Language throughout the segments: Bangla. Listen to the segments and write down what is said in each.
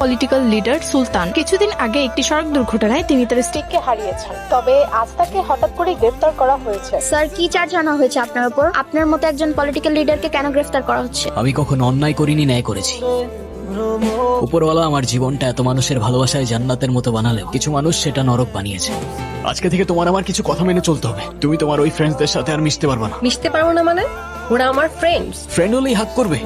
পলিটিক্যাল লিডার সুলতান কিছুদিন আগে একটি সড়ক দুর্ঘটনায় তিনি তার স্ত্রীকে হারিয়েছেন, তবে আজ তাকে হঠাৎ করে গ্রেফতার করা হয়েছে। স্যার, কি চার্জ আনা হয়েছে আপনার উপর? আপনার মতো একজন পলিটিক্যাল লিডারকে কেন গ্রেফতার করা হচ্ছে? আমি কখনো অন্যায় করিনি, ন্যায় করেছি। উপরওয়ালা আমার জীবনটা এত মানুষের ভালোবাসায় জান্নাতের মতো বানালেও কিছু মানুষ সেটা নরক বানিয়েছে। আজকে থেকে তোমার আমার কিছু কথা মেনে চলতে হবে। তুমি তোমার ওই ফ্রেন্ডসদের সাথে আর মিশতে পারবে না। মিশতে পারবো না মানে? ওরা আমার ফ্রেন্ডস। ফ্রেন্ড হলেই হাক করবে,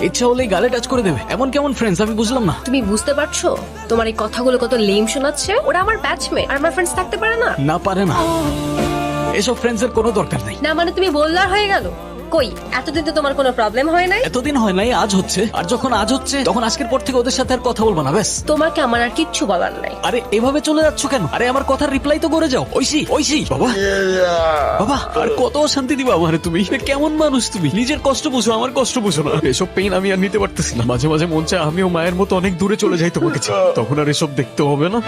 ইচ্ছা হলেই গালে টাচ করে দেবে, এমন কেমন ফ্রেন্ডস আমি বুঝলাম না। তুমি বুঝতে পারছো তোমার এই কথাগুলো কত লেম শোনাচ্ছে? ওরা আমার ব্যাচমেট আর আমার ফ্রেন্ডস থাকতে পারে না? না পারে না, এসব ফ্রেন্ডসের কোনো দরকার নেই। না মানে তুমি বললার হয়ে গেল? কই এতদিন তো তোমার কোনো প্রবলেম হয় নাই। এতদিন হয় নাই, আজ হচ্ছে। আর যখন আজ হচ্ছে তখন আজকের পর থেকে ওদের সাথে আর কথা বলবো না, ব্যাস। তোমাকে আমার আর কিচ্ছু বলার নাই। আরে এভাবে চলে যাচ্ছ কেন? আরে আমার কথার রিপ্লাই তো করে যাও। ঐশী, ঐশী, বাবা বাবা, আর কত শান্তি দিবা আমারে তুমি? কেমন মানুষ তুমি? নিজের কষ্ট বুঝো, আমার কষ্ট বুঝো না। এসব পেইন আমি আর নিতে পারতেছি না। মাঝে মাঝে মন চায় আমিও মায়ের মতো অনেক দূরে চলে যাই তোমাকে ছেড়ে। তখন আর এসব দেখতে হবে না,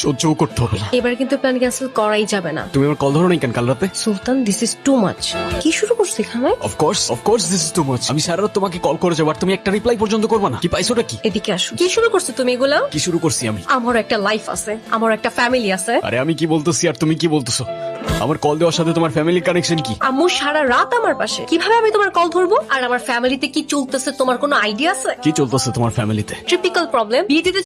সহ্যও করতে হবে না। এবার কিন্তু প্ল্যান ক্যান্সেল করাই যাবে না। তুমি আমার কল ধরো নাই কেন কাল রাতে? সুলতান, দিস ইজ টু মাচ। কি শুরু করছো এখানে? Of course this is too much. আমি সারা রাত তোমাকে কল করে যাবো আর তুমি একটা রিপ্লাই পর্যন্ত করবে না। কি পাইছোটা কি? এদিকে আসো। কি শুরু করছো তুমি এগুলা? কি শুরু করছি আমি? আমার একটা লাইফ আছে, আমার একটা ফ্যামিলি আছে। আরে আমি কি বলতেছি আর তুমি কি বলতেছো? আমার কল দেওয়ার সাথে তোমার ফ্যামিলি কানেকশন কি? আম্মু সারা রাত আমার পাশে, কিভাবে আমি তোমার কল ধরবো? আর আমার ফ্যামিলিতে কি চলতেছে তোমার কোনো আইডিয়া আছে? কি চলতেছে তোমার ফ্যামিলিতে? ট্রিপিক্যাল প্রবলেম। বিয়ে দিতে